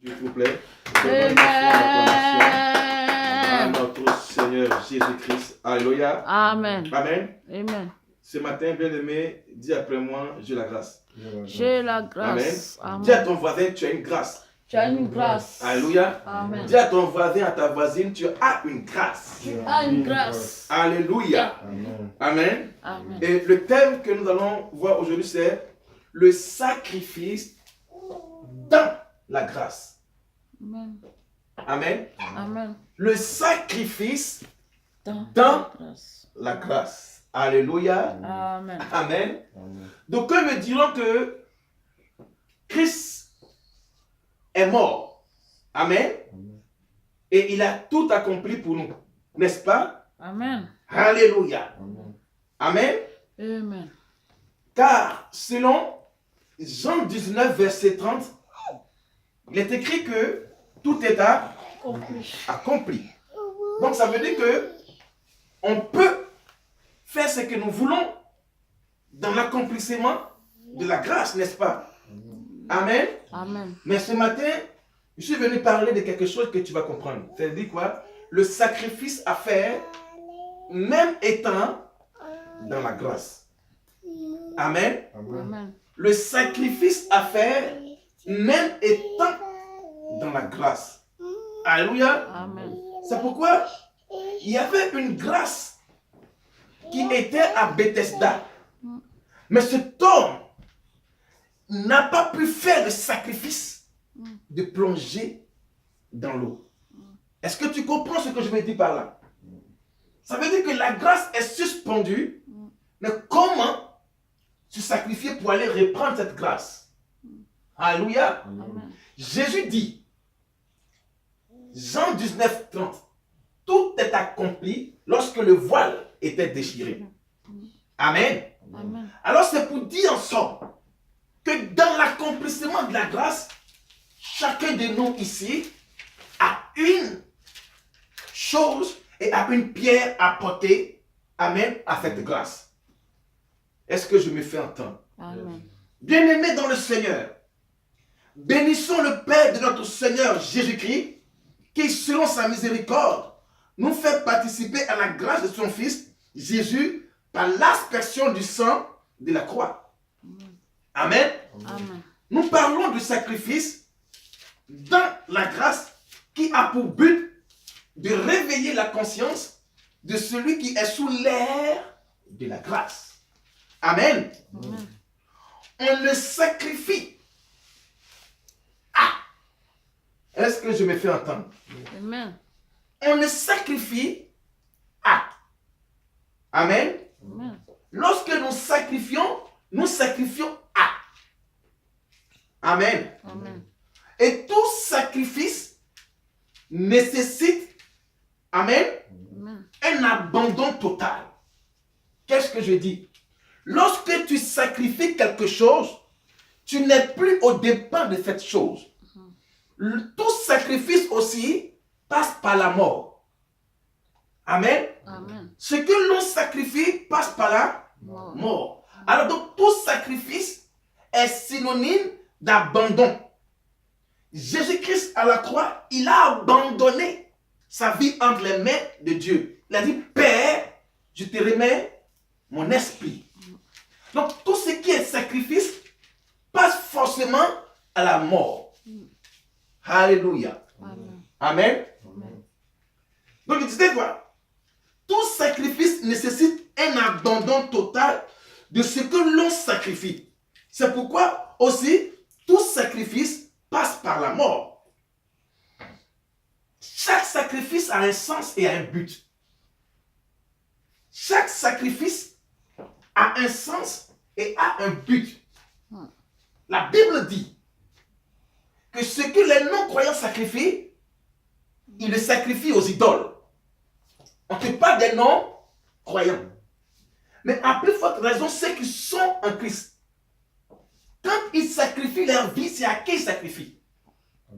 S'il vous plaît. Amen. À notre Seigneur Jésus-Christ. Alléluia. Amen. Amen. Amen. Ce matin, bien-aimé, dis après moi, j'ai la grâce. J'ai la grâce. Amen. Amen. Dis à ton voisin, tu as une grâce. Tu as une grâce. Alléluia. Amen. Dis à ton voisin, à ta voisine, tu as une grâce. Tu as une grâce. Alléluia. Amen. Amen. Et le thème que nous allons voir aujourd'hui, c'est le sacrifice dans la grâce. Amen. Amen. Amen. Le sacrifice Dans Dans- la grâce. la grâce. Alléluia. Amen. Amen. Donc, eux me diront que Christ est mort. Amen. Et il a tout accompli pour nous. N'est-ce pas? Amen. Alléluia. Amen. Amen. Car selon Jean 19, verset 30, il est écrit que tout est accompli. Donc ça veut dire que on peut faire ce que nous voulons dans l'accomplissement de la grâce, n'est-ce pas? Amen. Amen. Mais ce matin, je suis venu parler de quelque chose que tu vas comprendre. C'est-à-dire quoi? Le sacrifice à faire, même étant dans la grâce. Amen. Amen. Le sacrifice à faire, même étant dans la grâce. Alléluia. Amen. C'est pourquoi il y avait une grâce qui était à Bethesda. Mais cet homme n'a pas pu faire le sacrifice de plonger dans l'eau. Est-ce que tu comprends ce que je veux dire par là? Ça veut dire que la grâce est suspendue, mais comment se sacrifier pour aller reprendre cette grâce? Alléluia. Amen. Jésus dit, Jean 19, 30, tout est accompli lorsque le voile était déchiré. Amen. Amen. Alors c'est pour dire en somme que dans l'accomplissement de la grâce, chacun de nous ici a une chose et a une pierre à porter, amen, à cette grâce. Est-ce que je me fais entendre? Amen. Bien-aimés dans le Seigneur, bénissons le Père de notre Seigneur Jésus-Christ, qui, selon sa miséricorde, nous fait participer à la grâce de son Fils, Jésus, par l'aspersion du sang de la croix. Amen. Amen. Nous parlons du sacrifice dans la grâce qui a pour but de réveiller la conscience de celui qui est sous l'air de la grâce. Amen. Amen. On le sacrifie. Ah! Est-ce que je me fais entendre? Amen. On le sacrifie à. Amen. Amen. Lorsque nous sacrifions à. Amen. Amen. Et tout sacrifice nécessite, amen, Amen. un abandon total. Qu'est-ce que je dis? Lorsque tu sacrifies quelque chose, tu n'es plus au dépend de cette chose. Tout sacrifice aussi passe par la mort. Amen. Amen. Ce que l'on sacrifie passe par la Mort. mort. Alors donc tout sacrifice est synonyme d'abandon. Jésus-Christ à la croix, il a abandonné sa vie entre les mains de Dieu. Il a dit, Père, je te remets mon esprit. Donc tout ce qui est sacrifice passe forcément à la mort. Alléluia. Amen. Amen. Amen. Donc il disait quoi? Tout sacrifice nécessite un abandon total de ce que l'on sacrifie. C'est pourquoi aussi tout sacrifice passe par la mort. Chaque sacrifice a un sens et a un but. Chaque sacrifice a un sens et a un but. La Bible dit que ce que les non-croyants sacrifient, ils le sacrifient aux idoles. On ne fait pas des non-croyants. Mais à plus forte raison, ceux qui sont en Christ, quand ils sacrifient leur vie, c'est à qui ils sacrifient?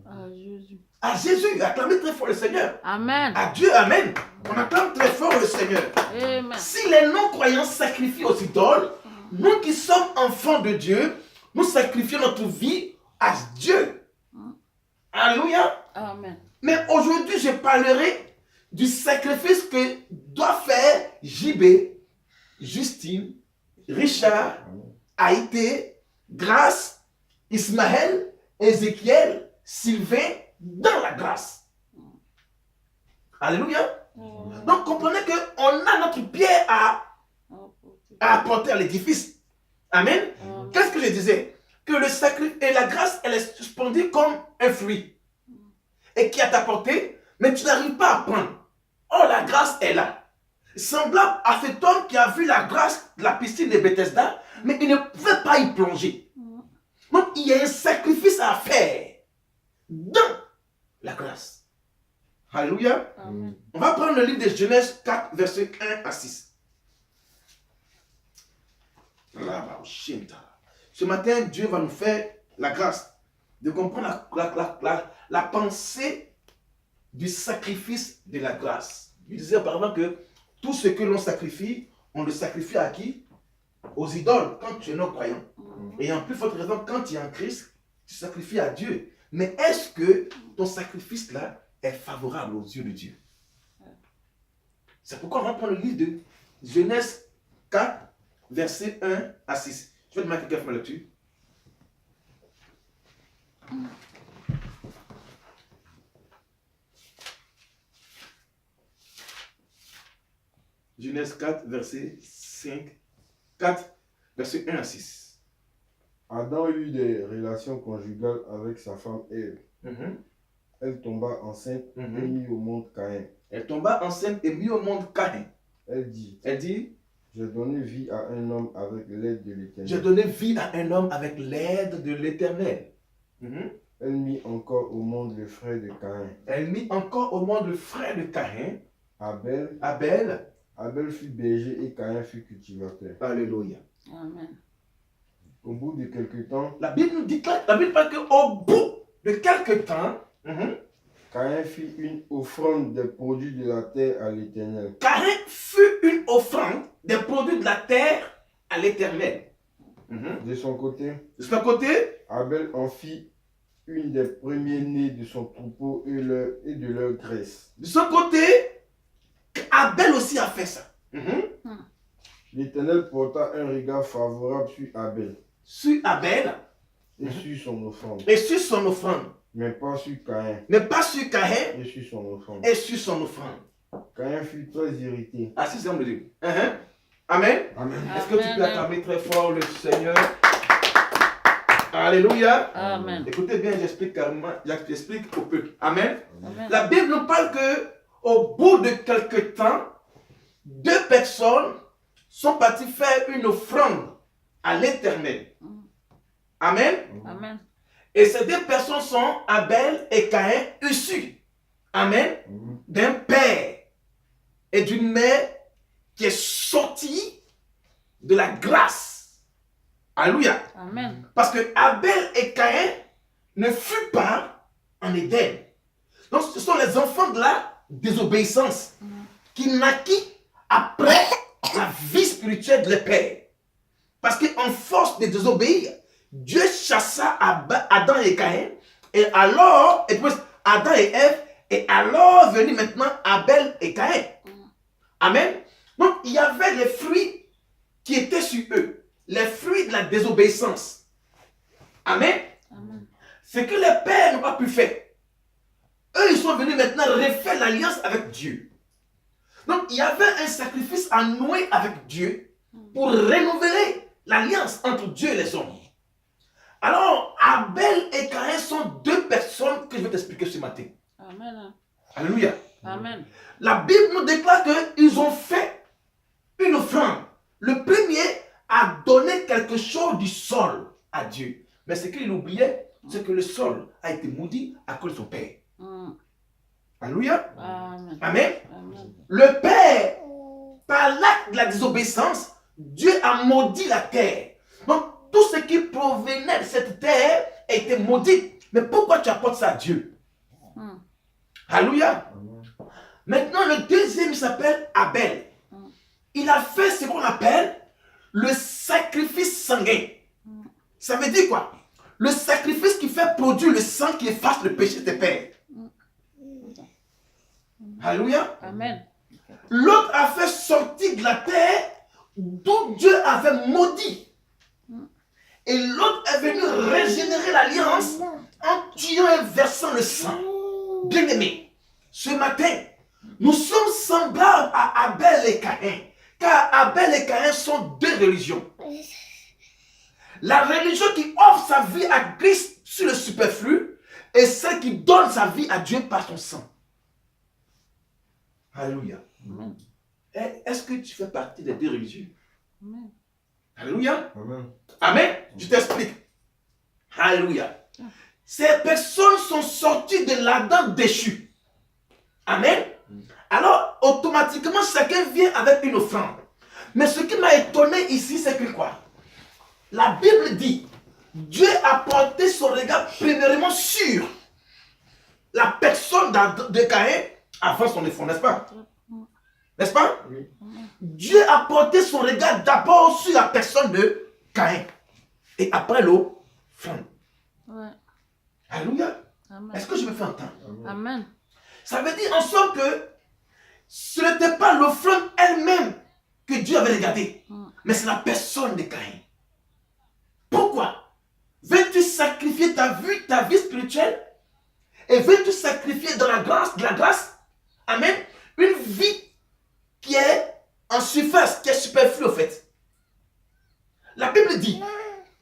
À Jésus. À Jésus. Acclamez très fort le Seigneur. Amen. À Dieu, amen. On acclame très fort le Seigneur. Amen. Si les non-croyants sacrifient aux idoles, nous qui sommes enfants de Dieu, nous sacrifions notre vie à Dieu. Alléluia. Amen. Mais aujourd'hui, je parlerai du sacrifice que doit faire JB, Justine, Richard, Haïté, Grâce, Ismaël, Ézéchiel, Sylvain, dans la grâce. Alléluia. Donc comprenez qu'on a notre pierre à apporter à l'édifice. Amen. Qu'est-ce que je disais? Que le sacrifice et la grâce, elle est suspendue comme un fruit. Et qui a t'apporté, mais tu n'arrives pas à prendre. Oh, la grâce est là. Semblable à cet homme qui a vu la grâce de la piscine de Bethesda, mais il ne pouvait pas y plonger. Donc, il y a un sacrifice à faire dans la grâce. Alléluia. Amen. On va prendre le livre de Genèse 4, versets 1 à 6. Ce matin, Dieu va nous faire la grâce de comprendre la pensée du sacrifice de la grâce. Il disait auparavant que tout ce que l'on sacrifie, on le sacrifie à qui? Aux idoles, quand tu es non-croyant. Et en plus forte raison, quand tu es en Christ, tu sacrifies à Dieu. Mais est-ce que ton sacrifice-là est favorable aux yeux de Dieu? C'est pourquoi on va prendre le livre de Genèse 4, versets 1 à 6. Je vais te mettre quelqu'un là-dessus. Genèse 4, verset 5. 4, verset 1 à 6. Adam eut des relations conjugales avec sa femme Ève. Mhm. Elle tomba enceinte et mit au monde Caïn. Elle tomba enceinte et mit au monde Caïn. Elle dit, J'ai donné vie à un homme avec l'aide de l'Éternel. donné vie à un homme avec l'aide de l'Éternel. Mhm. Elle mit encore au monde le frère de Caïn. Elle mit encore au monde le frère de Caïn, Abel. Abel. Abel fut berger et Caïn fut cultivateur. Alléluia. Amen. Au bout de quelque temps, La Bible nous dit que, la Bible parle qu'au bout de quelques temps, Caïn fit une offrande des produits de la terre à l'Éternel. Caïn fut une offrande des produits de la terre à l'Éternel. De son côté, De son côté, Abel en fit une des premiers-nés de son troupeau et de leur graisse. de son côté, Abel aussi a fait ça. L'Éternel porta un regard favorable sur Abel Sur Abel et sur son offrande, et sur son offrande. mais pas sur Caïn Mais pas sur Caïn et sur son offrande. et sur son offrande. Caïn fut très irrité. Ah, si c'est homme de Dieu. Amen. Amen. Est-ce que tu peux acclamer très fort le Seigneur? Alléluia. Amen. Écoutez bien, j'explique carrément, j'explique au peuple. Amen. Amen. La Bible nous parle que au bout de quelque temps, deux personnes sont parties faire une offrande à l'Éternel. Amen. Amen. Et ces deux personnes sont Abel et Caïn, issus. Amen. D'un père et d'une mère qui est sortie de la grâce. Alléluia. Amen. Parce que Abel et Caïn ne furent pas en Éden. Donc ce sont les enfants de la désobéissance qui naquirent après la vie spirituelle de leur père. Parce qu'en force de désobéir, Dieu chassa Adam et Caïn. Et alors, et puis Adam et Ève, et alors venu maintenant Abel et Caïn. Amen. Donc il y avait les fruits qui étaient sur eux. Les fruits de la désobéissance. Amen. Amen. Ce que les pères n'ont pas pu faire. Eux, ils sont venus maintenant refaire l'alliance avec Dieu. Donc, il y avait un sacrifice à nouer avec Dieu pour renouveler l'alliance entre Dieu et les hommes. Alors, Abel et Caïn sont deux personnes que je vais t'expliquer ce matin. Amen. Alléluia. Amen. La Bible nous déclare qu'ils ont fait une offrande. Le premier a donné quelque chose du sol à Dieu. Mais ce qu'il oubliait, c'est que le sol a été maudit à cause de son père. Alléluia. Amen. Amen. Amen. Le père, par l'acte de la désobéissance, Dieu a maudit la terre. Donc, tout ce qui provenait de cette terre a été maudit. Mais pourquoi tu apportes ça à Dieu? Alléluia. Maintenant, le deuxième s'appelle Abel. Il a fait ce qu'on appelle le sacrifice sanguin. Ça veut dire quoi? le sacrifice qui fait produire le sang qui efface le péché de tes pères. Alléluia. Amen. L'autre a fait sortir de la terre d'où Dieu avait maudit. Et l'autre est venu régénérer l'alliance en tuant et versant le sang. Bien-aimé, ce matin, nous sommes semblables à Abel et Caïn. Car Abel et Caïn sont deux religions. La religion qui offre sa vie à Christ sur le superflu et celle qui donne sa vie à Dieu par son sang. Alléluia. Amen. Est-ce que tu fais partie des deux religions? Amen. Alléluia. Amen. Amen. Je t'explique. Alléluia. Ces personnes sont sorties de l'Adam déchu. Amen. Alors, automatiquement, chacun vient avec une offrande. Mais ce qui m'a étonné ici, c'est que quoi? La Bible dit, Dieu a porté son regard premièrement sur la personne de Caïn avant son offrande, n'est-ce pas? N'est-ce pas? Oui. Dieu a porté son regard d'abord sur la personne de Caïn. Et après l'offrande. Ouais. Alléluia. Amen. Est-ce que je me fais entendre? Amen. Ça veut dire en somme que ce n'était pas l'offrande elle-même que Dieu avait regardé, mais c'est la personne de Caïn. Pourquoi? Veux-tu sacrifier ta vie spirituelle et veux-tu sacrifier dans la grâce, amen, une vie qui est en surface, qui est superflue au fait. La Bible dit,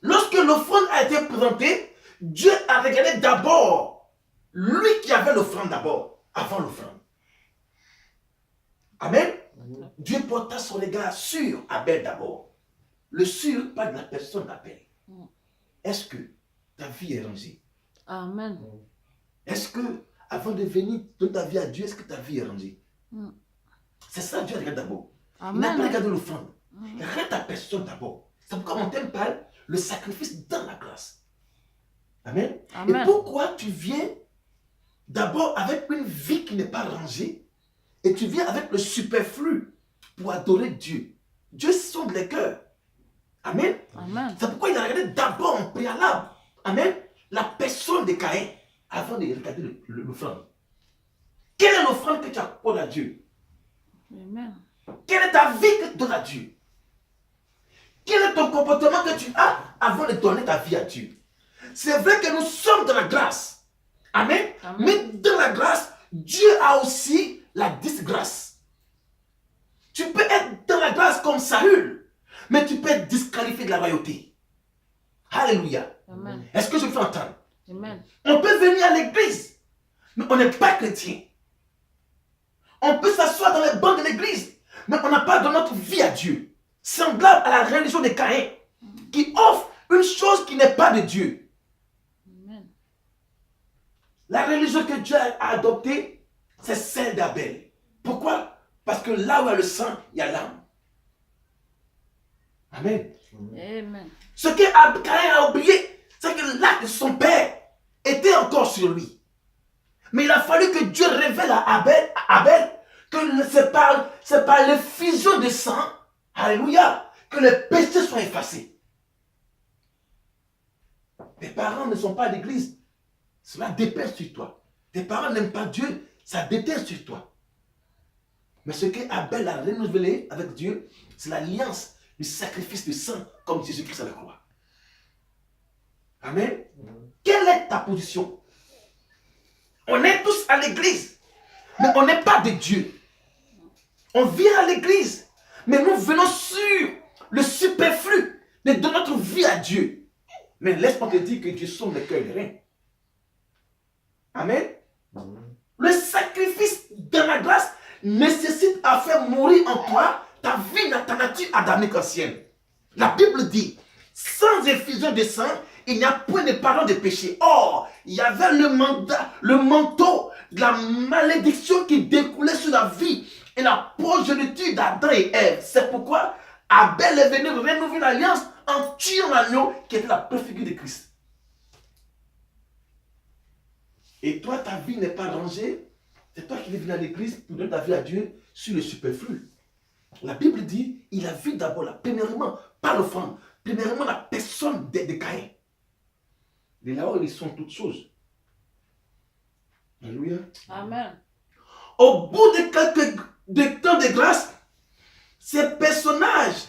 lorsque l'offrande a été présentée, Dieu a regardé d'abord lui qui avait l'offrande d'abord, avant l'offrande. Amen. Dieu porta son regard sur Abel d'abord. Le sur, pas de la personne d'Abel. Est-ce que ta vie est rangée? Amen. Est-ce que, avant de venir donner ta vie à Dieu, est-ce que ta vie est rangée? C'est ça que Dieu regarde d'abord. Il n'a pas Amen. regardé l'offrande. Il regarde ta personne d'abord. C'est pourquoi on t'aime parle le sacrifice dans la grâce. Amen. Amen. Et pourquoi tu viens d'abord avec une vie qui n'est pas rangée et tu viens avec le superflu pour adorer Dieu. Dieu sonde les cœurs. Amen. Amen. C'est pourquoi il a regardé d'abord en préalable. Amen. La personne de Caïn avant de regarder l'offrande. Quelle est l'offrande que tu apportes à Dieu? Amen. Quelle est ta vie que tu donnes à Dieu? Quel est ton comportement que tu as avant de donner ta vie à Dieu? C'est vrai que nous sommes dans la grâce. Amen. Amen. Mais dans la grâce, Dieu a aussi la disgrâce. Tu peux être dans la grâce comme Saül, mais tu peux être disqualifié de la royauté. Alléluia. Amen. Est-ce que je me fais entendre? Amen. On peut venir à l'église, mais on n'est pas chrétien. On peut s'asseoir dans les bancs de l'église, mais on n'a pas donné notre vie à Dieu. Semblable à la religion de Caïn, qui offre une chose qui n'est pas de Dieu. Amen. La religion que Dieu a adoptée, c'est celle d'Abel. Pourquoi? Parce que là où il y a le sang, il y a l'âme. Amen. Amen. Ce que Caïn a oublié, c'est que l'acte de son père était encore sur lui. Mais il a fallu que Dieu révèle à Abel que c'est par l'effusion de sang, alléluia, que les péchés soient effacés. Tes parents ne sont pas à l'église, cela dépend sur toi. Tes parents n'aiment pas Dieu, ça déteint sur toi. Mais ce que Abel a renouvelé avec Dieu, c'est l'alliance, le sacrifice de sang, comme Jésus-Christ à la croix. Amen. Quelle est ta position? On est tous à l'église, mais on n'est pas de Dieu. On vient à l'église, mais nous venons sur le superflu de notre vie à Dieu. Mais laisse-moi te dire que Dieu sonde les cœurs et rien. Amen. Le sacrifice de la grâce nécessite à faire mourir en toi ta vie, ta nature adamique ancienne. La Bible dit, sans effusion de sang, il n'y a point de pardon de péché. Or, il y avait le manteau de la malédiction qui découlait sur la vie et la progéniture d'Adam et Ève. C'est pourquoi Abel est venu renouveler l'alliance en tuant l'agneau qui était la préfigure de Christ. Et toi, ta vie n'est pas rangée. C'est toi qui es venu à l'église pour donner ta vie à Dieu sur le superflu. La Bible dit, il a vu d'abord, premièrement, pas l'offrande, premièrement la personne de Caïn. De là-haut, ils sont toutes choses. Alléluia. Amen. Au bout de quelques temps de grâce, ces personnages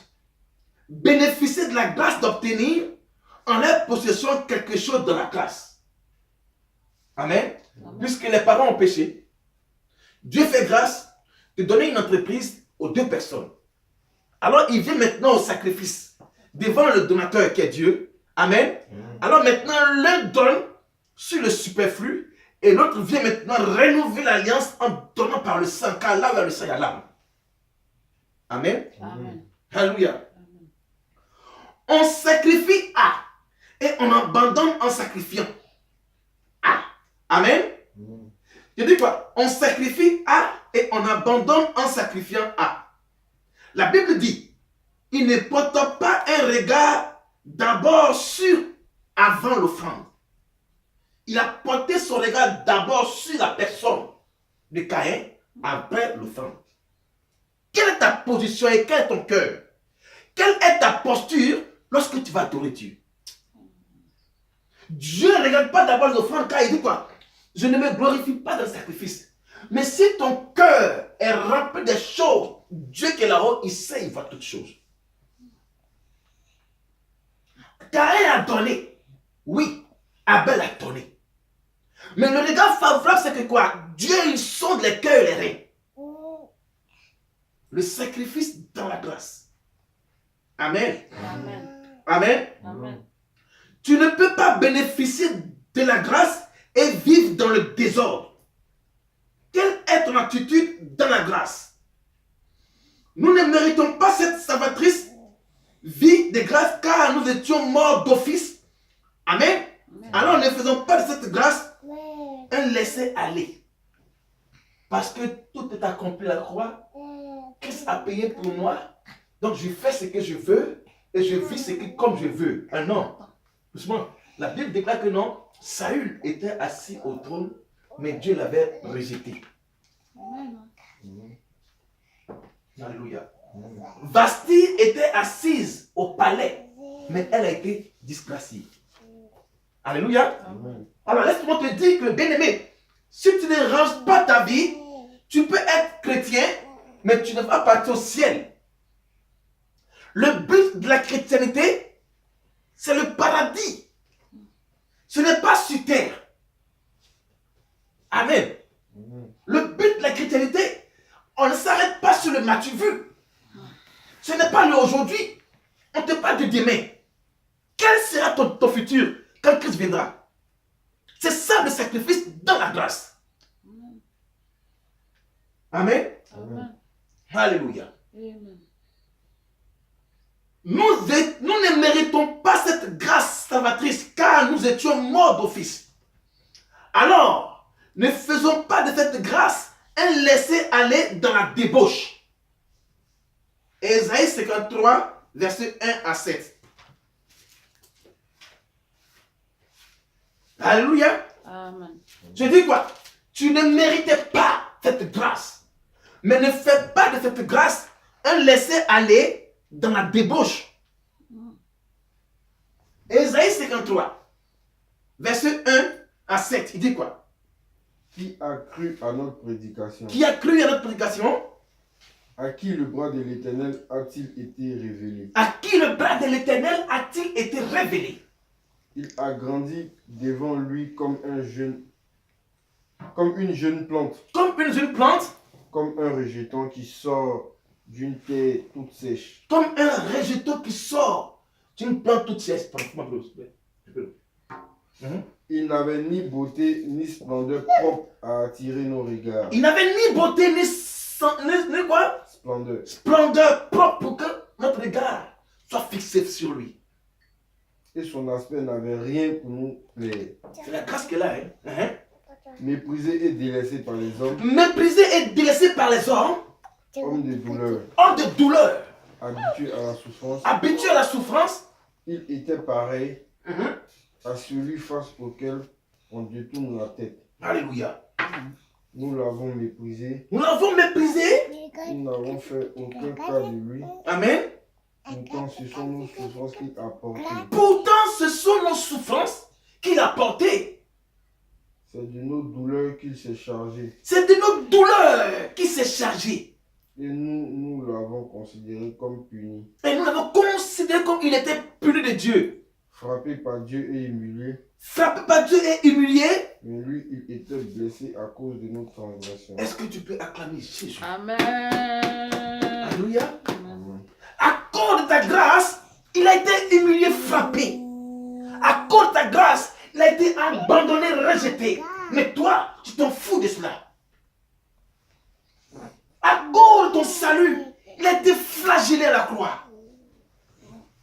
bénéficiaient de la grâce d'obtenir en leur possession quelque chose de la grâce. Amen. Amen. Puisque les parents ont péché, Dieu fait grâce de donner une entreprise aux deux personnes. Alors il vient maintenant au sacrifice devant le donateur qui est Dieu. Amen. Alors maintenant l'un donne sur le superflu et l'autre vient maintenant rénover l'alliance en donnant par le sang, car là où il y a le sang, il y a l'âme. Amen. Amen. Alléluia. Amen. On sacrifie A et on abandonne en sacrifiant A. Amen. Je dis quoi? On sacrifie A et on abandonne en sacrifiant A. La Bible dit, il ne porte pas un regard d'abord sur avant l'offrande. Il a porté son regard d'abord sur la personne de Caïn après l'offrande. Quelle est ta position et quel est ton cœur? Quelle est ta posture lorsque tu vas adorer Dieu? Dieu ne regarde pas d'abord l'offrande car il dit quoi? Je ne me glorifie pas dans le sacrifice. Mais si ton cœur est rempli des choses, Dieu qui est là-haut, il sait, il voit toutes choses. Caïn a donné. Oui, Abel a donné. Mais le regard favorable, c'est que quoi? Dieu, il sonde les cœurs et les reins. Le sacrifice dans la grâce. Amen. Amen. Amen. Amen. Tu ne peux pas bénéficier de la grâce et vivre dans le désordre. Quelle est ton attitude dans la grâce? Nous ne méritons pas cette salvatrice vie de grâce car nous étions morts d'office. Amen. Alors ne faisons pas de cette grâce un laisser-aller. Parce que tout est accompli à la croix. Christ a payé pour moi. Donc je fais ce que je veux et je vis ce que comme je veux. Ah non. Doucement. La Bible déclare que non. Saül était assis au trône, mais Dieu l'avait rejeté. Amen. Alléluia. Vasti était assise au palais, mais elle a été disgraciée. Alléluia. Amen. Alors laisse-moi te dire que, bien-aimé, si tu ne ranges pas ta vie, tu peux être chrétien, mais tu ne vas pas partir au ciel. Le but de la chrétienté, c'est le paradis. Ce n'est pas sur terre. Amen. Le but de la chrétienté, on ne s'arrête pas sur le m'as-tu vu. Ce n'est pas le aujourd'hui. On te parle de demain. Quel sera ton futur quand Christ viendra? C'est ça le sacrifice dans la grâce. Amen. Amen. Alléluia. Amen. Nous ne méritons pas cette grâce salvatrice car nous étions morts d'office. Alors, ne faisons pas de cette grâce un laisser-aller dans la débauche. Ésaïe 53, versets 1 à 7. Alléluia. Amen. Je dis quoi? Tu ne méritais pas cette grâce. Mais ne fais pas de cette grâce un laisser-aller dans la débauche. Ésaïe 53, verset 1 à 7. Il dit quoi? Qui a cru à notre prédication? Qui a cru à notre prédication? À qui le bras de l'Éternel a-t-il été révélé? À qui le bras de l'Éternel a-t-il été révélé? Il a grandi devant lui comme une jeune plante, Comme une jeune plante, comme un rejeton qui sort d'une terre toute sèche. comme un rejeton qui sort d'une plante toute sèche. Il n'avait ni beauté ni splendeur propre à attirer nos regards. Il n'avait ni beauté ni quoi? Splendeur. Splendeur propre pour que notre regard soit fixé sur lui. Et son aspect n'avait rien pour nous plaire. C'est la grâce qu'elle a. Hein? Méprisé et délaissé par les hommes, Méprisé et délaissé par les hommes, homme de douleur, homme de douleur, habitué à la souffrance, habitué à la souffrance. il était pareil Mhm. à celui face auquel on détourne la tête. Alléluia. Nous l'avons méprisé, Nous l'avons méprisé. nous n'avons fait aucun cas de lui. Amen. Pourtant, ce sont nos souffrances qu'il a portées. Pourtant, ce sont nos souffrances qu'il a porté. C'est de nos douleurs qu'il s'est chargé. C'est de nos douleurs qu'il s'est chargé. Et nous l'avons considéré comme puni. Et nous l'avons considéré comme il était puni de Dieu. Frappé par Dieu et humilié. Frappé par Dieu et humilié. Mais lui, il était blessé à cause de nos transgressions. Est-ce que tu peux acclamer Jésus? Amen. Alléluia. Amen. À cause de ta grâce, il a été humilié, frappé. À cause de ta grâce, il a été abandonné, rejeté. Mais toi, tu t'en fous de cela. À cause de ton salut, il a été flagellé à la croix.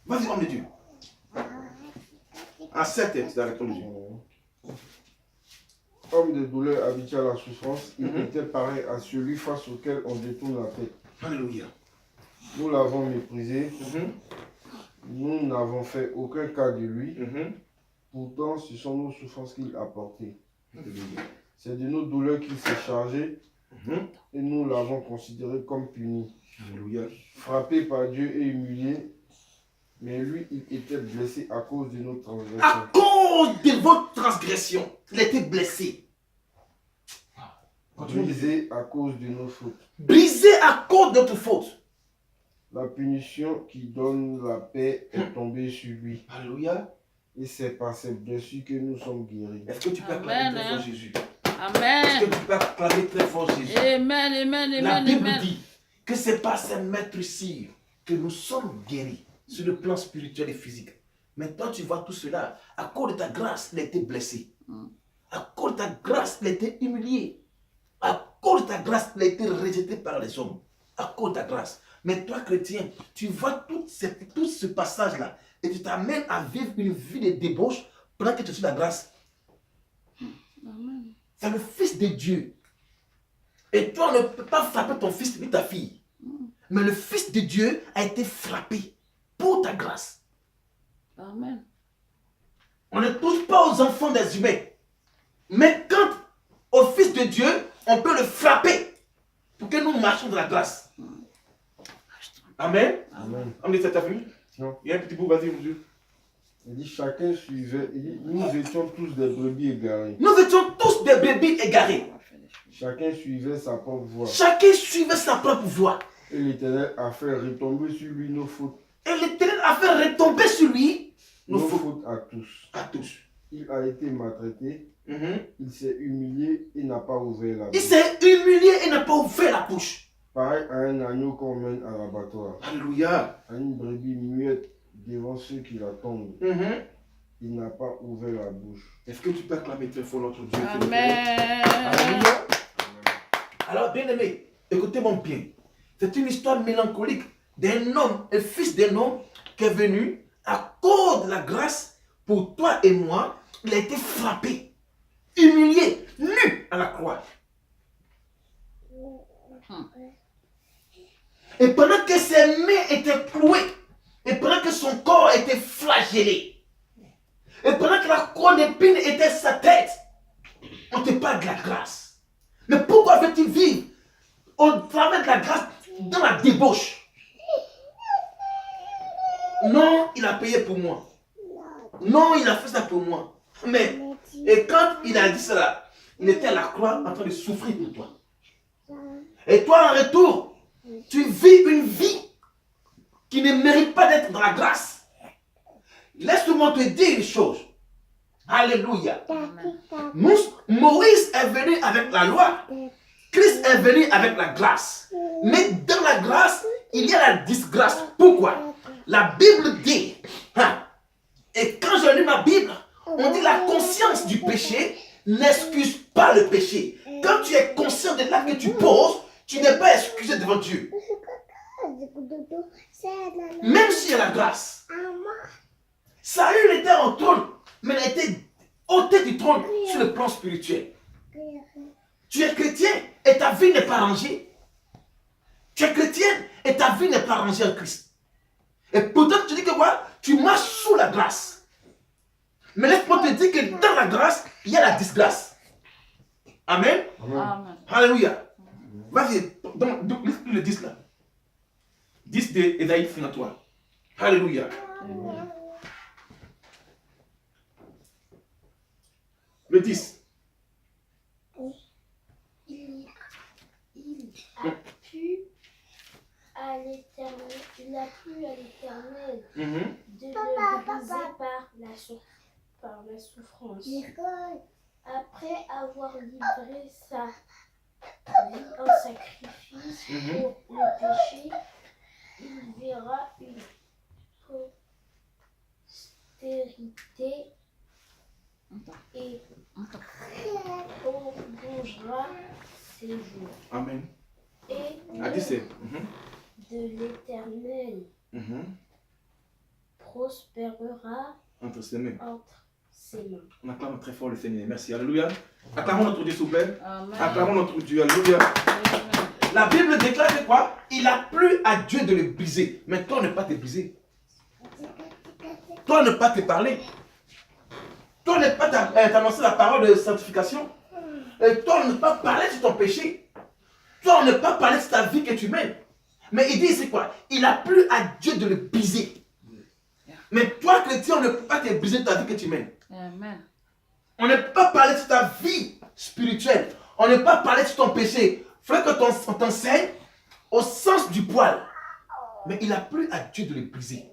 Vas-y, homme de Dieu. En 7 textes, arrête de Dieu. Homme de douleur habitué à la souffrance, il était pareil à celui face auquel on détourne la tête. Alléluia. Nous l'avons méprisé, nous n'avons fait aucun cas de lui. Pourtant, ce sont nos souffrances qu'il a portées. C'est de nos douleurs qu'il s'est chargé et nous l'avons considéré comme puni. Alléluia. Frappé par Dieu et humilié, mais lui, il était blessé à cause de nos transgressions. À cause de votre transgression, il a été blessé. Brisé à cause de nos fautes. Brisé à cause de notre faute. La punition qui donne la paix est tombée sur lui. Alléluia. Et c'est par ses blessures que nous sommes guéris. Est-ce que tu peux acclamer Amen, très fort hein. Jésus? Amen. Est-ce que tu peux acclamer très fort Jésus? Amen, amen, La amen, Bible amen. dit que c'est par ces maîtresses que nous sommes guéris sur le plan spirituel et physique. Maintenant, tu vois tout cela. À cause de ta grâce, il a été blessé. À cause de ta grâce, il a été humilié. À cause de ta grâce, il a été rejeté par les hommes. À cause de ta grâce. Mais toi, chrétien, tu vois tout ce passage-là et tu t'amènes à vivre une vie de débauche pendant que tu es sur la grâce. Amen. C'est le Fils de Dieu. Et toi, on ne peut pas frapper ton fils ni ta fille. Mais le Fils de Dieu a été frappé pour ta grâce. Amen. On ne touche pas aux enfants des humains. Mais quand au Fils de Dieu, on peut le frapper pour que nous marchions dans la grâce. Amen. Amen. On est ta famille? Non. Il y a un petit bout, vas-y, mon Dieu. Il dit chacun suivait, il dit, nous étions tous des brebis égarés. Nous étions tous des bébés égarés. Chacun suivait sa propre voie. Chacun suivait sa propre voie. Et l'Éternel a fait retomber sur lui nos fautes. Et l'Éternel a fait retomber sur lui nos Nos fautes. fautes à tous. À tous. Il a été maltraité, il s'est humilié et n'a pas ouvert la Il bouche. s'est humilié et n'a pas ouvert la bouche. Pareil à un agneau qu'on mène à l'abattoir, Alléluia. à une brebis muette devant ceux qui l'attendent. Il n'a pas ouvert la bouche. Est-ce que tu peux acclamer très fort notre Dieu? Amen. Alléluia. Alors, bien aimé, écoutez-moi bien. C'est une histoire mélancolique d'un homme, un fils d'un homme qui est venu à cause de la grâce pour toi et moi. Il a été frappé, humilié, nu à la croix. Et pendant que ses mains étaient clouées, et pendant que son corps était flagellé, et pendant que la couronne d'épines était sa tête, on te parle de la grâce. Mais pourquoi veux-tu vivre au travers de la grâce dans la débauche? Non, il a payé pour moi. Non, il a fait ça pour moi. Mais, et quand il a dit cela, il était à la croix en train de souffrir pour toi. Et toi, en retour, tu vis une vie qui ne mérite pas d'être dans la grâce. Laisse-moi te dire une chose. Alléluia. Moïse est venu avec la loi. Christ est venu avec la grâce. Mais dans la grâce, il y a la disgrâce. Pourquoi? La Bible dit, et quand je lis ma Bible, on dit la conscience du péché n'excuse pas le péché. Quand tu es conscient de l'acte que tu poses, tu n'es pas excusé devant Dieu. Même s'il y a la grâce. Saül était en trône, mais il a été ôté du trône sur le plan spirituel. Tu es chrétien et ta vie n'est pas rangée. Tu es chrétienne et ta vie n'est pas rangée en Christ. Et pourtant tu dis que quoi? Tu marches sous la grâce. Mais laisse-moi te dire que dans la grâce, il y a la disgrâce. Amen. Amen. Alléluia. Vas-y, lis le 10 là. 10 d'Ésaïe, fin à toi. Alléluia. le 10. Il a plu à l'Éternel, il a plu à l'Éternel de le briser par la souffrance. Après avoir livré sa vie en sacrifice pour le péché, il verra une postérité et prolongera ses jours. Amen. Et À 17. de l'Éternel prospérera Entre ses mains. entre ses mains. On acclame très fort le Seigneur. Merci. Alléluia. Acclamons notre Dieu, s'il vous plaît. Amen. Acclamons notre Dieu. Alléluia. Amen. La Bible déclare que quoi? Il a plu à Dieu de le briser. Mais toi, ne pas te briser. Toi, ne pas te parler. Toi, ne pas t'annoncer la parole de sanctification. Et toi, ne pas parler sur ton péché. Toi, ne pas parler sur ta vie que tu mènes. Mais il dit, c'est quoi? Il a plu à Dieu de le briser. Mais toi, chrétien, on ne peut pas te briser de ta vie que tu mènes. Amen. On ne peut pas parler sur ta vie spirituelle. On ne peut pas parler sur ton péché. Il faut que on t'enseigne au sens du poil. Mais il a plu à Dieu de le briser.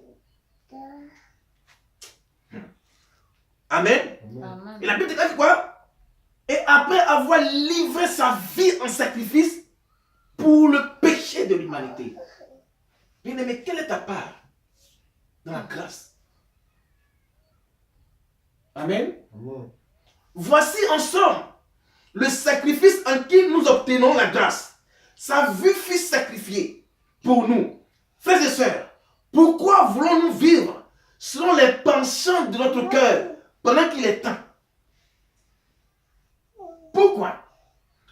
Amen. Amen. Et la Bible déclare quoi? Et après avoir livré sa vie en sacrifice pour le péché de l'humanité. Bien-aimé, quelle est ta part dans la grâce? Amen. Voici en somme le sacrifice en qui nous obtenons la grâce. Sa vie fut sacrifiée pour nous. Frères et sœurs, pourquoi voulons-nous vivre selon les penchants de notre cœur pendant qu'il est temps? Pourquoi?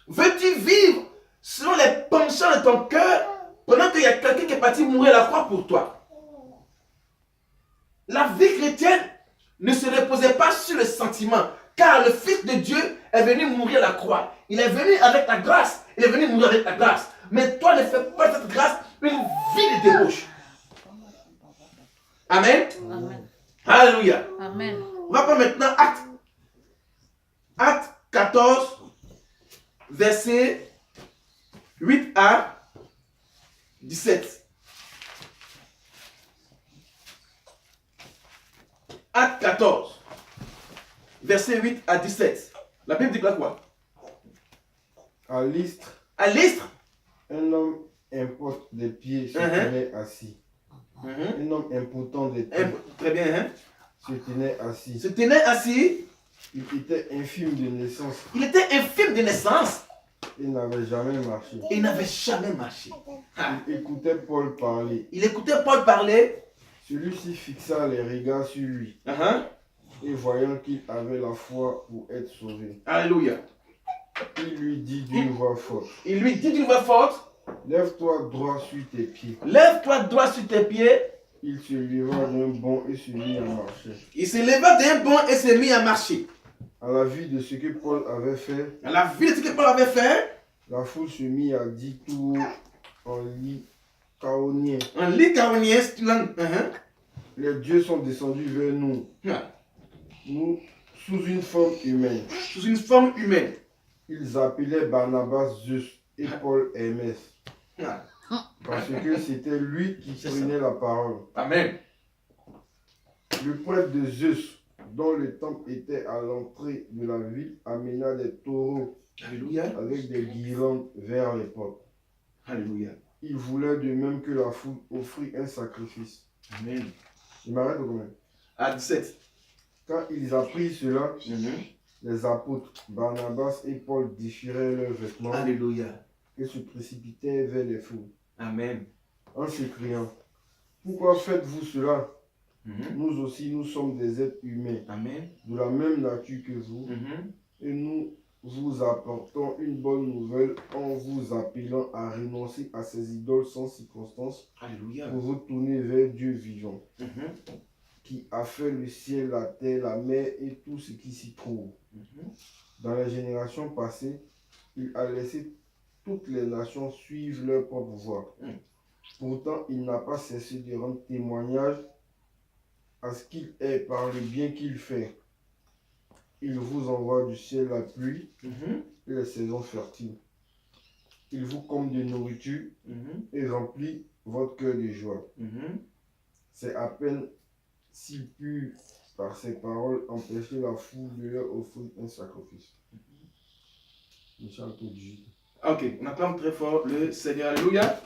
Veux-tu vivre selon les penchants de ton cœur pendant qu'il y a quelqu'un qui est parti mourir à la croix pour toi? La vie chrétienne ne se reposait pas sur le sentiment, car le Fils de Dieu est venu mourir à la croix. Il est venu avec la grâce. Il est venu mourir avec la grâce. Mais toi, ne fais pas de cette grâce une vie de débauche. Amen. Amen. Alléluia. Amen. On va prendre maintenant Acte 14, verset 8 à 17. Acte 14, verset 8 à 17. La Bible dit quoi? À Lystre, À Lystre, un homme impotent des pieds se tenait assis. Un homme impotent des pieds très bien, hein? se tenait assis. Se tenait assis. Il était infime de naissance Il était infirme de naissance. et n'avait jamais marché. Et il n'avait jamais marché. Il écoutait Paul parler. Il écoutait Paul parler. Celui-ci fixa les regards sur lui et voyant qu'il avait la foi pour être sauvé, Alléluia. il lui dit d'une voix forte, Il lui dit d'une voix forte, lève-toi droit sur tes pieds. lève-toi droit sur tes pieds. Il se leva d'un bond et se mit à marcher. Il se leva d'un bond et s'est mis à marcher. À la vue de ce que Paul avait fait, À la vue de ce que Paul avait fait, la foule se mit à dire tout haut en lycaonien. en lycaonien, c'est une langue. Les dieux sont descendus vers nous, nous sous une forme humaine. Sous une forme humaine. Ils appelaient Barnabas Zeus et Paul Hermès, parce que c'était lui qui prenait la parole. Amen. Le prêtre de Zeus, dont le temple était à l'entrée de la ville, amena des taureaux Alléluia. avec des guirlandes vers les portes. Alléluia. Il voulait de même que la foule offrit un sacrifice. Amen. Je m'arrête quand même. À 17. Quand ils apprirent cela, les apôtres Barnabas et Paul déchirèrent leurs vêtements Alléluia. et se précipitèrent vers les foules, Amen. en s'écriant, pourquoi faites-vous cela? Nous aussi, nous sommes des êtres humains, Amen. de la même nature que vous, et nous vous apportons une bonne nouvelle en vous appelant à renoncer à ces idoles sans circonstance Alléluia. pour vous tourner vers Dieu vivant, qui a fait le ciel, la terre, la mer et tout ce qui s'y trouve. Dans les générations passées, il a laissé toutes les nations suivre leur propre voie. Pourtant, il n'a pas cessé de rendre témoignage à ce qu'il est par le bien qu'il fait. Il vous envoie du ciel la pluie Mhm. et les saisons fertiles. Il vous comble de nourriture Mhm. et remplit votre cœur de joie. Mhm. C'est à peine s'il put, par ses paroles, empêcher la foule de leur offrir un sacrifice. Michel 18. Ok, on acclame très fort le Seigneur. Alléluia.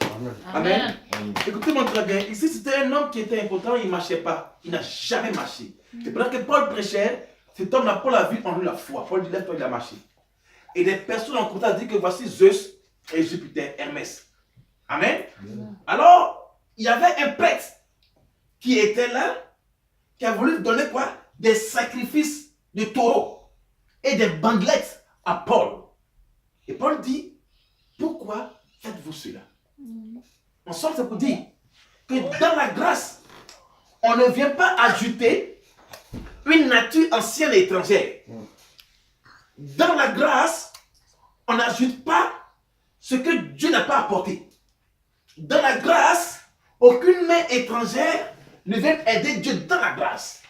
Amen. Amen. Écoutez-moi très bien. Ici, c'était un homme qui était important, il ne marchait pas. Il n'a jamais marché. Et pendant que Paul prêchait, cet homme-là, Paul a vu en lui la foi. Paul dit, lève-toi, il a marché. Et des personnes ont commencé à dire que voici Zeus et Jupiter, Hermès. Amen. Alors, il y avait un prêtre qui était là, qui a voulu donner quoi? Des sacrifices de taureaux et des bandelettes à Paul. Et Paul dit, pourquoi faites-vous cela? En somme, c'est pour dire que dans la grâce, on ne vient pas ajouter une nature ancienne et étrangère. Dans la grâce, on n'ajoute pas ce que Dieu n'a pas apporté. Dans la grâce, aucune main étrangère ne vient aider Dieu dans la grâce.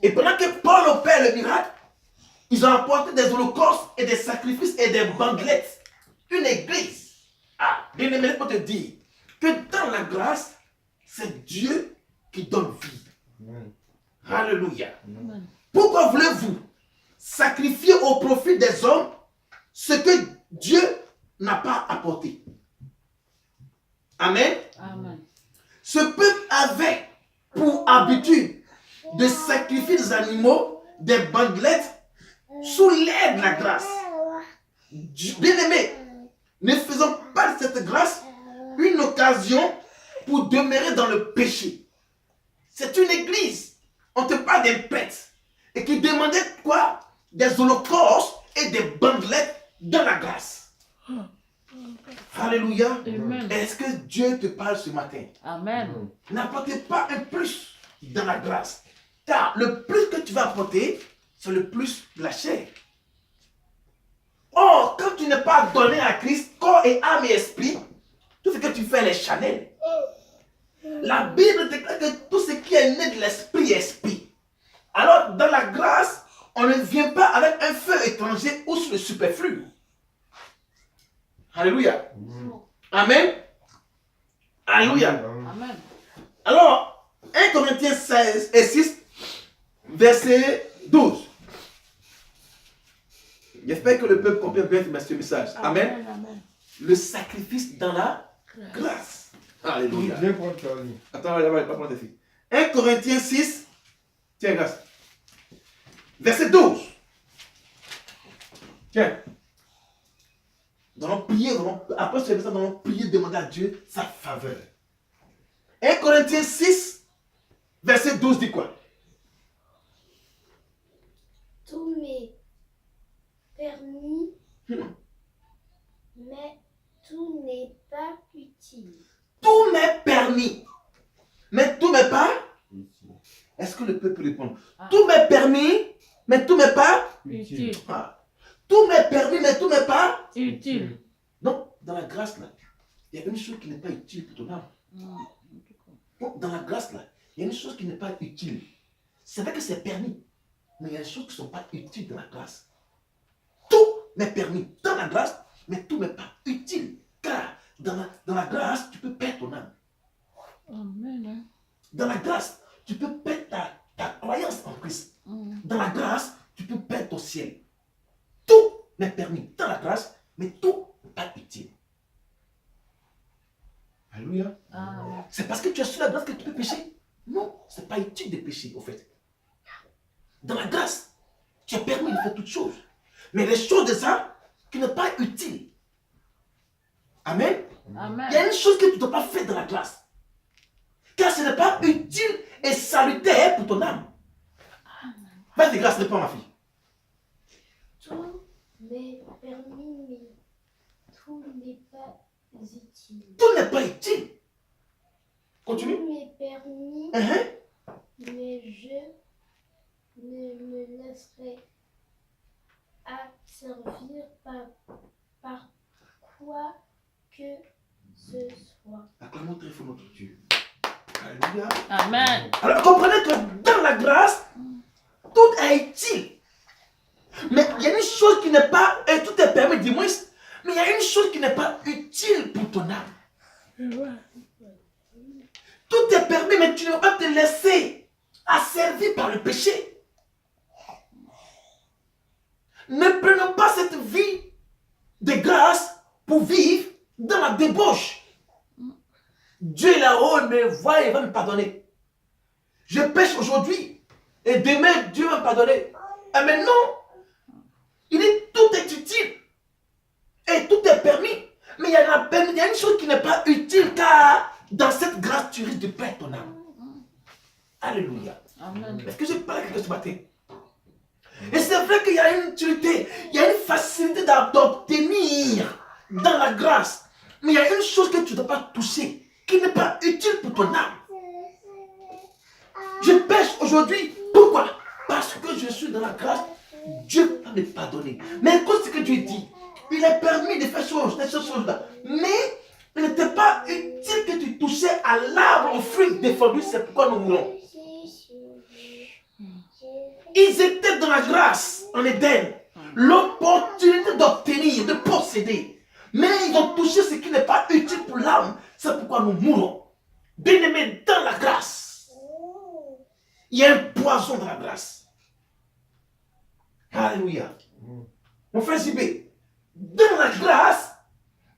Et pendant que Paul opère le miracle, ils ont apporté des holocaustes et des sacrifices et des bandelettes. Une église. Ah, bien aimé, pour te dire que dans la grâce, c'est Dieu qui donne vie. Amen. Alléluia. Amen. Pourquoi voulez-vous sacrifier au profit des hommes ce que Dieu n'a pas apporté? Amen. Amen. Ce peuple avait pour habitude de sacrifier des animaux, des bandelettes, sous l'aide de la grâce. Bien-aimés, ne faisons pas de cette grâce une occasion pour demeurer dans le péché. C'est une église. On te parle d'un prêtre et qui demandait quoi? Des holocaustes et des bandelettes dans la grâce. Alléluia. Amen. Est-ce que Dieu te parle ce matin? Amen. N'apportez pas un plus dans la grâce. Car le plus que tu vas apporter, c'est le plus de la chair. Or, quand tu n'es pas donné à Christ, corps et âme et esprit, tout ce que tu fais les chanels. La Bible déclare que tout ce qui est né de l'esprit est esprit. Alors, dans la grâce, on ne vient pas avec un feu étranger ou sur le superflu. Alléluia. Amen. Alléluia. Amen. Amen. Alors, 1 Corinthiens 16 et 6, verset 12. J'espère que le peuple comprend bien ce message. Amen. Amen. Le sacrifice dans la grâce. Alléluia. Viens prendre ta vie. Attends, là, pas prendre tes filles. 1 Corinthiens 6, tiens, grâce. Verset 12. Tiens. Nous allons prier, après ce verset, nous allons prier, demander à Dieu sa faveur. 1 Corinthiens 6, verset 12 dit quoi? Tout m'est permis, mais tout n'est pas utile. Tout m'est permis, mais tout m'est pas. Est-ce que le peuple peut répondre? Tout m'est permis, mais tout m'est pas. Utile. Ah. Tout m'est permis, mais tout m'est pas. Utile. Non, dans la grâce là, il y a une chose qui n'est pas utile pour ton âme. Donc, dans la grâce là, il y a une chose qui n'est pas utile. C'est vrai que c'est permis, mais il y a des choses qui ne sont pas utiles dans la grâce. Tout m'est permis dans la grâce, mais tout n'est pas utile. Car dans la grâce, tu peux perdre ton âme. Amen. Dans la grâce, tu peux perdre ta croyance en Christ. Dans la grâce, tu peux perdre ton ciel. Tout m'est permis dans la grâce, mais tout n'est pas utile. Alléluia. Amen. C'est parce que tu es sur la grâce que tu peux pécher? Non, ce n'est pas utile de pécher, au fait. Dans la grâce, tu es permis de faire toutes choses. Mais les choses de ça, qui n'est pas utile. Amen. Amen. Il y a une chose que tu ne dois pas faire dans la grâce. Car ce n'est pas utile et salutaire pour ton âme. Vas-y, grâce, réponds ma fille. Tout m'est permis, mais tout n'est pas utile. Tout n'est pas utile. Continue. Tout m'est permis, Uh-huh. mais je ne me laisserai asservir par quoi que ce soit. Acclamons très fort notre Dieu. Alléluia. Amen. Alors comprenez que dans la grâce, tout est utile. Mais il y a une chose qui n'est pas, et tout est permis du moins, mais il y a une chose qui n'est pas utile pour ton âme. Tout est permis, mais tu ne vas pas te laisser asservir par le péché. Ne prenons pas cette vie de grâce pour vivre dans la débauche. Dieu est là-haut, il me voit et il va me pardonner. Je pêche aujourd'hui et demain Dieu va me pardonner. Ah mais non, il dit tout est utile et tout est permis. Mais il y a une chose qui n'est pas utile car dans cette grâce tu risques de perdre ton âme. Alléluia. Amen. Est-ce que je parle à quelqu'un ce matin? Et c'est vrai qu'il y a une utilité, il y a une facilité d'obtenir dans la grâce. Mais il y a une chose que tu ne dois pas toucher, qui n'est pas utile pour ton âme. Je pêche aujourd'hui. Pourquoi? Parce que je suis dans la grâce. Dieu va me pardonner. Mais écoute ce que Dieu dit. Il est permis de faire ces choses-là. Mais il n'était pas utile que tu touchais à l'arbre, au fruit défendu. C'est pourquoi nous mourons. Ils étaient dans la grâce en Éden. L'opportunité d'obtenir, de posséder. Mais ils ont touché ce qui n'est pas utile pour l'âme. C'est pourquoi nous mourons. Bien-aimés, dans la grâce, il y a un poison dans la grâce. Alléluia. Mon frère Zibé, dans la grâce,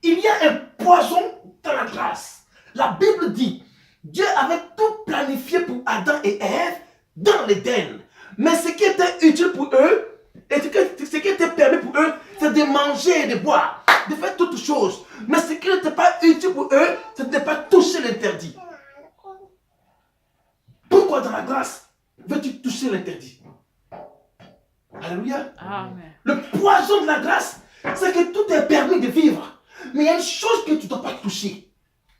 il y a un poison dans la grâce. La Bible dit, Dieu avait tout planifié pour Adam et Ève dans l'Éden. Mais ce qui était utile pour eux, et ce qui était permis pour eux, c'est de manger et de boire, de faire toutes choses. Mais ce qui n'était pas utile pour eux, c'est de ne pas toucher l'interdit. Pourquoi dans la grâce veux-tu toucher l'interdit? Alléluia. Amen. Le poison de la grâce, c'est que tout est permis de vivre. Mais il y a une chose que tu ne dois pas toucher.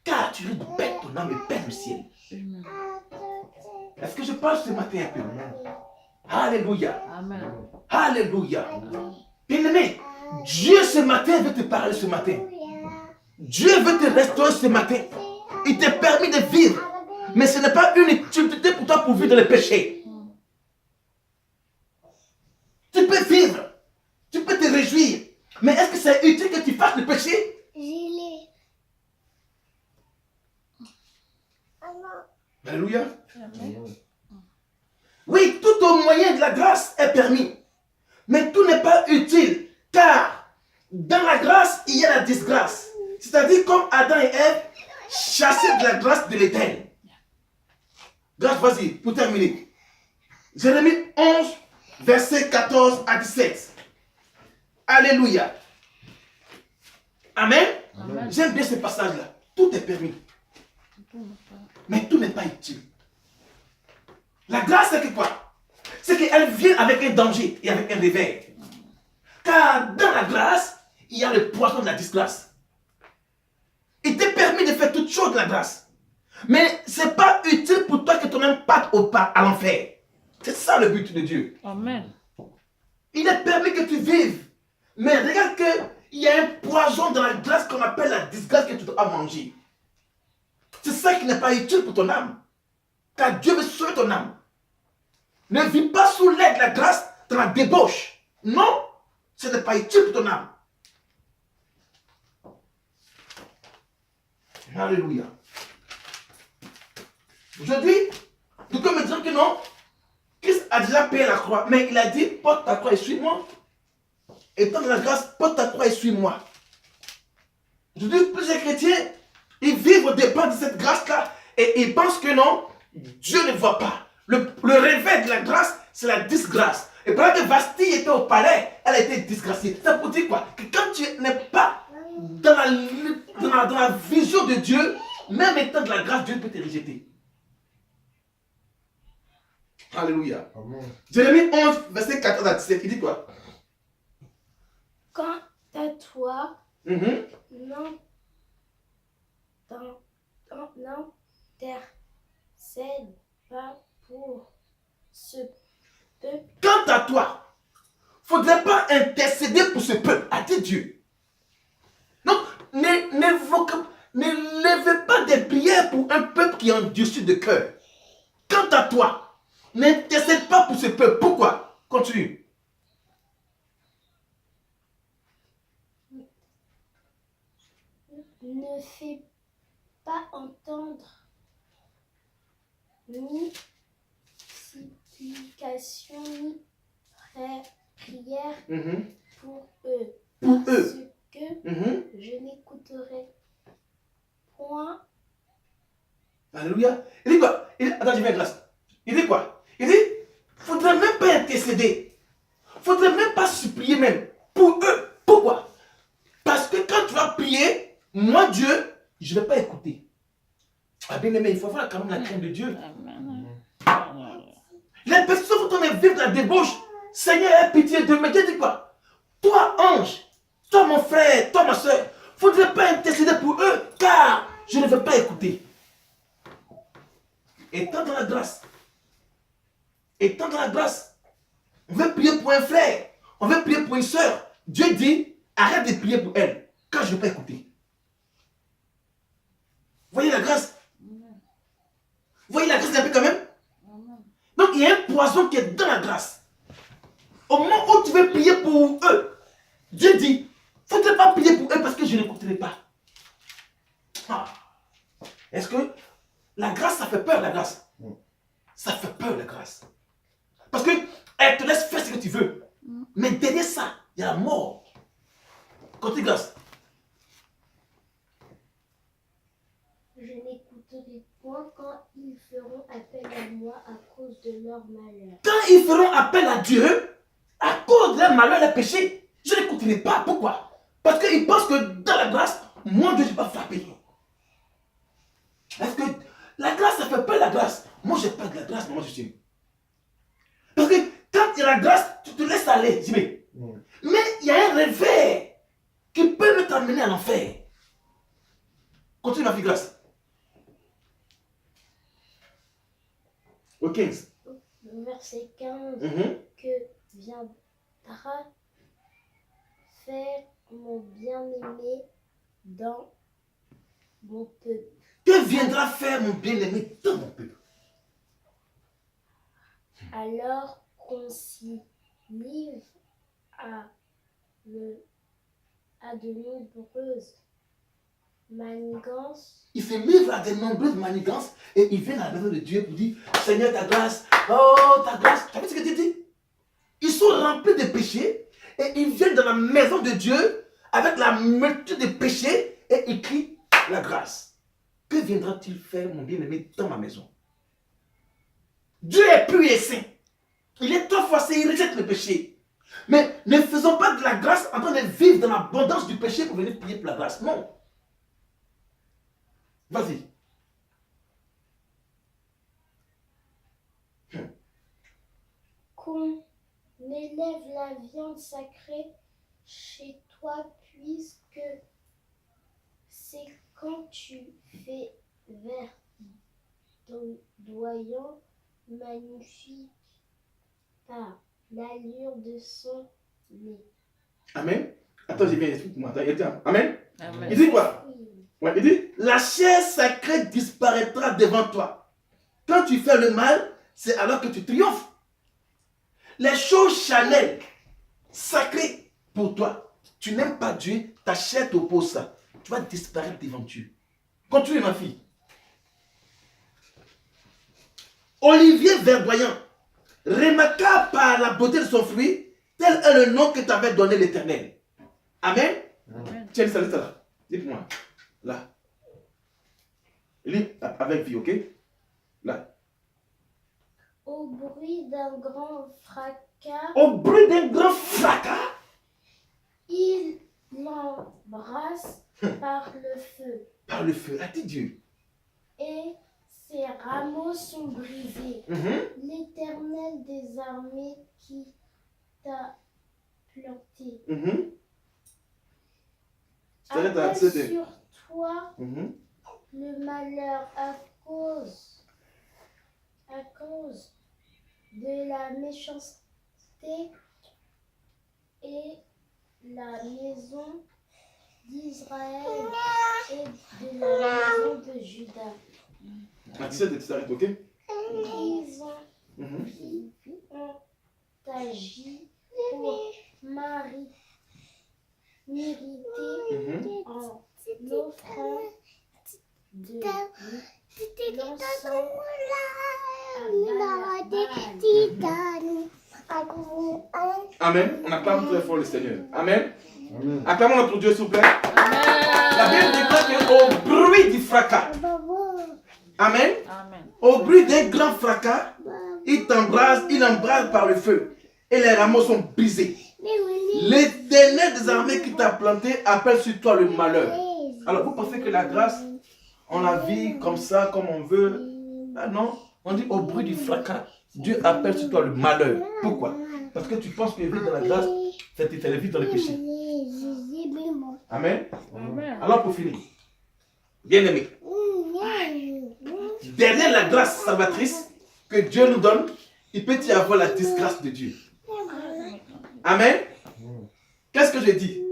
Car tu risques de perdre ton âme et perdre le ciel. Amen. Est-ce que je parle ce matin un peu? Alléluia. Amen. Alléluia. Bien-aimé, Dieu ce matin veut te parler ce matin. Dieu veut te restaurer ce matin. Il t'a permis de vivre. Mais ce n'est pas une utilité pour toi pour vivre dans le péché. Tu peux vivre. Tu peux te réjouir. Mais est-ce que c'est utile que tu fasses le péché? Gilet. Alléluia. Amen. Oui, tout au moyen de la grâce est permis. Mais tout n'est pas utile. Car dans la grâce, il y a la disgrâce. C'est-à-dire comme Adam et Ève chassaient de la grâce de l'Éden. Grâce, vas-y, pour terminer. Jérémie 11, versets 14 à 17. Alléluia. Amen. Amen. J'aime bien ce passage-là. Tout est permis. Mais tout n'est pas utile. La grâce, c'est que quoi? C'est qu'elle vient avec un danger et avec un réveil. Car dans la grâce, il y a le poison de la disgrâce. Il t'est permis de faire toutes choses de la grâce. Mais ce n'est pas utile pour toi que ton âme parte à l'enfer. C'est ça le but de Dieu. Amen. Il est permis que tu vives. Mais regarde qu'il y a un poison dans la grâce qu'on appelle la disgrâce que tu dois manger. C'est ça qui n'est pas utile pour ton âme. Car Dieu veut sauver ton âme. Ne vis pas sous l'aide de la grâce dans la débauche. Non, ce n'est pas utile pour ton âme. Alléluia. Aujourd'hui, nous pouvons me dire que non, Christ a déjà payé la croix, mais il a dit, porte ta croix et suis-moi. Étant dans la grâce, porte ta croix et suis-moi. Aujourd'hui, plusieurs chrétiens, ils vivent au départ de cette grâce-là et ils pensent que non, Dieu ne voit pas. Le réveil de la grâce, c'est la disgrâce. Et pendant que Vasti était au palais, elle a été disgraciée. Ça pour dire quoi? Que quand tu n'es pas dans la vision de Dieu, même étant de la grâce, Dieu peut te rejeter. Alléluia. Amen. Jérémie 11, verset 14 à 17, il dit quoi? Quant à toi, n'intercède pas pour ce peuple. Quant à toi, il ne faudrait pas intercéder pour ce peuple, a dit Dieu. Donc, ne levez pas des prières pour un peuple qui est endurci de cœur. Quant à toi, n'intercède pas pour ce peuple. Pourquoi? Continue. ne fait pas entendre ni supplication ni prière pour eux, Pour parce eux. que je n'écouterai point. Alléluia. Il dit quoi? Attends, je vais à grâce. Il dit quoi? Il dit, faudrait même pas intercéder. Faudrait même pas supplier même. Pour eux. Pourquoi? Parce que quand tu vas prier, moi Dieu, je ne vais pas écouter. Ah bien aimé, il faut avoir quand même la crainte de Dieu. Les personnes vont tourner vivre la débauche. Seigneur, aie pitié de me. Dieu dit quoi? Toi, ange, toi, mon frère, toi, ma soeur, il ne faudrait pas intercéder pour eux, car je ne vais pas écouter. Étant dans la grâce, on veut prier pour un frère, on veut prier pour une soeur. Dieu dit, arrête de prier pour elle, car je ne vais pas écouter. Voyez la grâce? Voyez la grâce d'un peu quand même? Donc il y a un poison qui est dans la grâce. Au moment où tu veux prier pour eux, Dieu dit, il ne faudrait pas prier pour eux parce que je n'écouterai pas. Ah. Est-ce que la grâce, ça fait peur, la grâce? Ça fait peur, la grâce. Parce qu'elle te laisse faire ce que tu veux. Mais derrière ça, il y a la mort. Côté grâce. Je n'écouterai point quand ils feront appel à moi à cause de leur malheur. Quand ils feront appel à Dieu, à cause de leur malheur, leur péché, je n'écouterai pas. Pourquoi? Parce qu'ils pensent que dans la grâce, moi, Dieu, je ne vais pas frapper. Est-ce que la grâce, ça fait peur, la grâce? Moi, je n'ai pas de la grâce, moi, je suis. Parce que quand il y a la grâce, tu te laisses aller. Mais il y a un réveil qui peut me t'amener à l'enfer. Continue, ma fille, grâce. Au 15. Verset 15. Que viendra faire mon bien-aimé dans mon peuple? Que viendra faire mon bien-aimé dans mon peuple? Alors qu'on s'y livre à de nombreuses manigances. Il se livre à de nombreuses manigances et il vient à la maison de Dieu pour dire, Seigneur, ta grâce, oh, ta grâce. Tu as vu ce que tu dis? Ils sont remplis de péchés et ils viennent dans la maison de Dieu avec la multitude de péchés et ils crient la grâce. Que viendra-t-il faire, mon bien-aimé, dans ma maison? Dieu est pur et saint. Il est trop forcé, il rejette le péché. Mais ne faisons pas de la grâce en train de vivre dans l'abondance du péché pour venir prier pour la grâce. Non. Vas-y. Qu'on élève la viande sacrée chez toi, puisque c'est quand tu fais verdoyant, magnifique par l'allure de son nez. Amen. Attends, je viens expliquer moi. Amen. Amen. Il dit quoi? Oui. Ouais, il dit, la chair sacrée disparaîtra devant toi. Quand tu fais le mal, c'est alors que tu triomphes. Les choses charnelles, sacrées pour toi, tu n'aimes pas Dieu, ta chair t'oppose ça. Tu vas disparaître devant Dieu. Continue, ma fille. Olivier verdoyant, remarquable par la beauté de son fruit, tel est le nom que t'avait donné l'Éternel. Amen. Amen. Tiens, ça là. Dis-moi. Là. Lis avec vie, ok? Là. Au bruit d'un grand fracas, Au bruit d'un grand fracas, il l'embrasse par le feu, par le feu, a dit Dieu. et ses rameaux sont brisés. L'Éternel des armées qui t'a planté C'est-à-dire, appelle sur toi le malheur à cause de la méchanceté et la maison d'Israël et de la maison de Juda. tu t'arrêtes, ok? Ils ont agi pour m'irriter en offrant Amen. On acclame très fort le Seigneur. Amen. Amen. Acclamons notre Dieu, s'il vous plaît. La Bible déclare qu'au bruit du fracas, Amen, Amen. au bruit d'un grand fracas, il embrase par le feu et les rameaux sont brisés. L'Éternel des armées qui t'a planté appelle sur toi le malheur. Alors vous pensez que la grâce, on la vit comme ça, comme on veut? Ah non, on dit au bruit du fracas, Dieu appelle sur toi le malheur. Pourquoi? Parce que tu penses que vivre dans la grâce, c'est vivre dans le péché. Amen. Amen. Alors pour finir, bien aimé, derrière la grâce salvatrice que Dieu nous donne, il peut y avoir la disgrâce de Dieu. Amen. Qu'est-ce que je dis?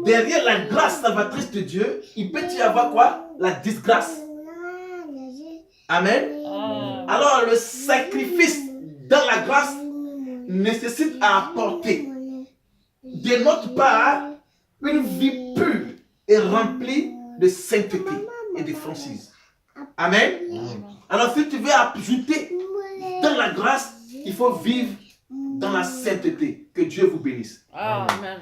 Derrière la grâce salvatrice de Dieu, il peut y avoir quoi? La disgrâce. Amen. Alors le sacrifice dans la grâce nécessite à apporter de notre part une vie pure et remplie de sainteté et de franchise. Amen. Alors si tu veux ajouter dans la grâce, il faut vivre dans la sainteté. Que Dieu vous bénisse. Amen.